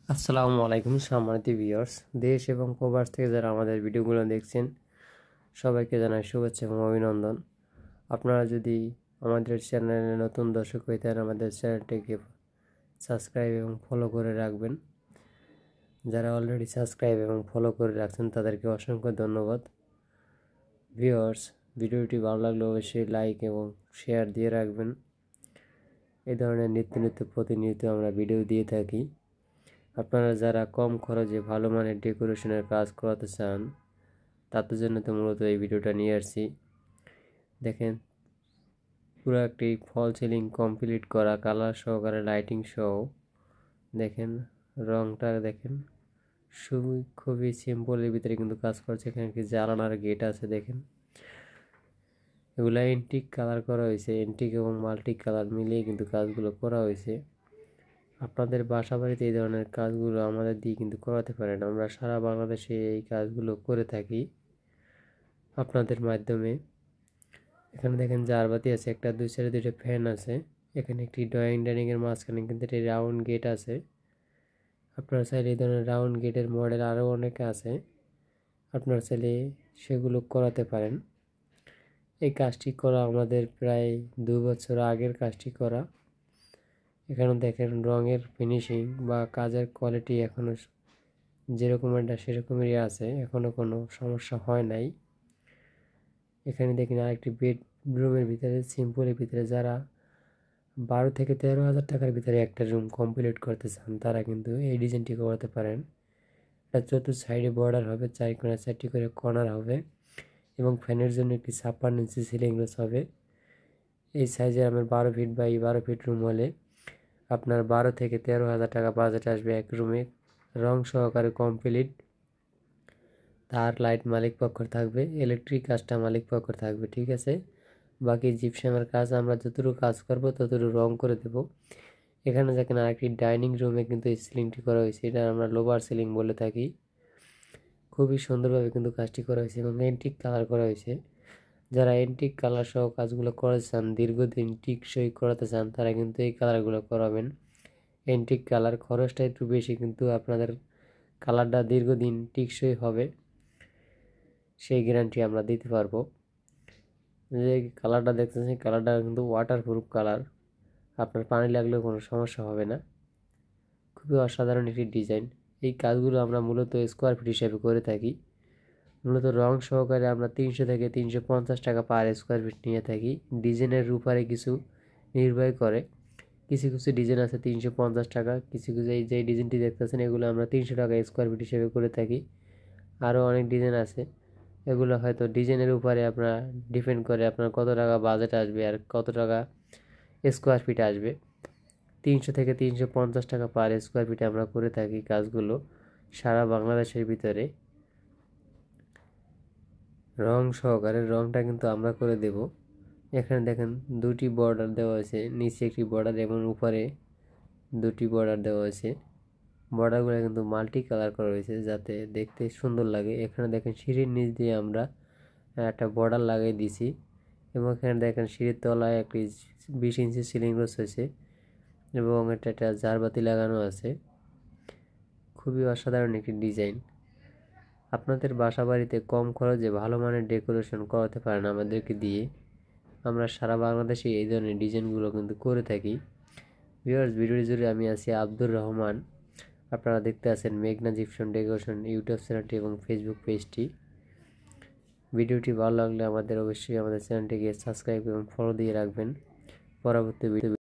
আসসালামু আলাইকুম সম্মানিত ভিউয়ার্স, দেশ এবং প্রবাস থেকে যারা আমাদের ভিডিওগুলো দেখছেন সবাইকে জানাই শুভেচ্ছা এবং অভিনন্দন। আপনারা যদি আমাদের চ্যানেলে নতুন দর্শক হয়ে থাকেন আমাদের চ্যানেলটিকে সাবস্ক্রাইব এবং ফলো করে রাখবেন। যারা অলরেডি সাবস্ক্রাইব এবং ফলো করে রাখছেন তাদেরকে অসংখ্য ধন্যবাদ। ভিউয়ার্স, ভিডিওটি ভালো লাগলে অবশ্যই লাইক এবং শেয়ার দিয়ে রাখবেন। এই ধরনের নিত্য প্রতিনিয়ত আমরা ভিডিও দিয়ে থাকি। আপনারা যারা কম খরচে ভালো মানের ডেকোরেশনের কাজ করাতে চান তাদের জন্য তো মূলত এই ভিডিওটা নিয়ে আসছি। দেখেন, পুরো একটি ফল সিলিং কমপ্লিট করা, কালার সহকারে লাইটিং সহ। দেখেন রংটা, দেখেন খুবই সিম্পলের ভিতরে কিন্তু কাজ করছে। এখানে একটি জানালার গেট আছে। দেখেন এগুলো এন্টিক কালার করা হয়েছে, এন্টিক এবং মাল্টি কালার মিলিয়ে কিন্তু কাজগুলো করা হয়েছে। আপনাদের বাসা বাড়িতে এই ধরনের কাজগুলো আমাদের দিয়ে কিন্তু করাতে পারেন। আমরা সারা বাংলাদেশে এই কাজগুলো করে থাকি আপনাদের মাধ্যমে। এখানে দেখেন জারবাতি আছে, একটা দুই সাইডে দুইটা ফ্যান আছে। এখানে একটি ডাইনিং এর মাঝখানে কিন্তু একটি রাউন্ড গেট আছে। আপনারা চাইলে এই ধরনের রাউন্ড গেটের মডেল আরও অনেক আছে, আপনারা চাইলে সেগুলো করাতে পারেন। এই কাজটি করা আমাদের প্রায় 2 বছর আগের কাজটি করা। এখানে দেখেন রঙের ফিনিশিং বা কাজের কোয়ালিটি এখনও যেরকমেরটা সেরকমেরই আছে, এখনও কোনো সমস্যা হয় নাই। এখানে দেখেন আরেকটি বেডরুমের ভিতরে সিম্পলের ভিতরে যারা 12 থেকে 13,000 টাকার ভিতরে একটা রুম কমপ্লিট করতে চান তারা কিন্তু এই ডিজাইনটি করাতে পারেন। এটা চতুর্থ সাইডে বর্ডার হবে, 4 কোণে 4টি করে কর্নার হবে এবং ফ্যানের জন্য একটি 56 ইঞ্চি সিলিং রোজ হবে। এই সাইজের আমার 12 ফিট বাই 12 ফিট রুম হলে আপনার 12 থেকে 13,000 টাকা বাজেট আসবে এক রুমে। রং সহকারে কমপ্লিট, তার লাইট মালিক পক্ষ থাকবে, ইলেকট্রিক কাজটা মালিক পক্ষ থাকবে, ঠিক আছে। বাকি জিপসামের কাজ আমরা যতটুকু কাজ করব ততটুকু রং করে দেব। এখানে দেখেন আরেকটি ডাইনিং রুমে কিন্তু এই সিলিংটি করা হয়েছে, এটা আমরা লোভার সিলিং বলে থাকি। খুবই সুন্দরভাবে কিন্তু কাজটি করা হয়েছে এবং এন্টিক কালার করা হয়েছে। যারা এন্টিক কালার সহ কাজগুলো করাতে চান, দীর্ঘদিন টিকসই করাতে চান, তারা কিন্তু এই কালারগুলো করাবেন। এন্টিক কালার খরচটা একটু বেশি, কিন্তু আপনাদের কালারটা দীর্ঘদিন টিকসই হবে সেই গ্যারান্টি আমরা দিতে পারবো। যে কালারটা দেখতেছেন কালারটা কিন্তু ওয়াটারপ্রুফ কালার, আপনার পানি লাগলেও কোনো সমস্যা হবে না। খুবই অসাধারণ একটি ডিজাইন। এই কাজগুলো আমরা মূলত স্কোয়ার ফিট হিসাবে করে থাকি। মূলত রং সহকারে আমরা 300 থেকে 350 টাকা পার স্কোয়ার ফিট নিয়ে থাকি। ডিজাইনের উপরে কিছু নির্ভর করে, কিছু কিছু ডিজাইন আছে 350 টাকা, কিছু কিছু এই যে ডিজাইনটি দেখতেছেন এগুলো আমরা 300 টাকা স্কোয়ার ফিট হিসেবে করে থাকি। আরও অনেক ডিজাইন আছে, এগুলো হয়তো ডিজাইনের উপরে আপনার ডিপেন্ড করে আপনার কত টাকা বাজেট আসবে আর কত টাকা স্কোয়ার ফিট আসবে। 300 থেকে 350 টাকা পার স্কোয়ার ফিটে আমরা করে থাকি কাজগুলো সারা বাংলাদেশের ভিতরে। রং সহকারে রংটা কিন্তু আমরা করে দেব। এখানে দেখেন দুটি বর্ডার দেওয়া আছে, নিচে একটি বর্ডার এবং উপরে দুটি বর্ডার দেওয়া আছে। বর্ডারগুলো কিন্তু মাল্টি কালার করা হয়েছে যাতে দেখতে সুন্দর লাগে। এখানে দেখেন সিঁড়ির নিচ দিয়ে আমরা একটা বর্ডার লাগিয়ে দিয়েছি এবং এখানে দেখেন সিঁড়ির তলায় একটি 20 ইঞ্চি সিলিং রোজ হয়েছে এবং এটা একটা জারবাতি লাগানো আছে। খুবই অসাধারণ একটি ডিজাইন। আপনাদের বাসা বাড়িতে কম খরচে ভালো মানের ডেকোরেশন করাতে পারেন আমাদেরকে দিয়ে। আমরা সারা বাংলাদেশে এই ধরনের ডিজাইনগুলো কিন্তু করে থাকি। ভিউয়ার্স, ভিডিওটি জুড়ে আমি আছি আব্দুর রহমান। আপনারা দেখতে আছেন মেঘনা জিপসাম ডেকোরেশন ইউটিউব চ্যানেলটি এবং ফেসবুক পেজটি। ভিডিওটি ভালো লাগলে অবশ্যই আমাদের চ্যানেলটিকে সাবস্ক্রাইব এবং ফলো দিয়ে রাখবেন। পরবর্তী ভিডিও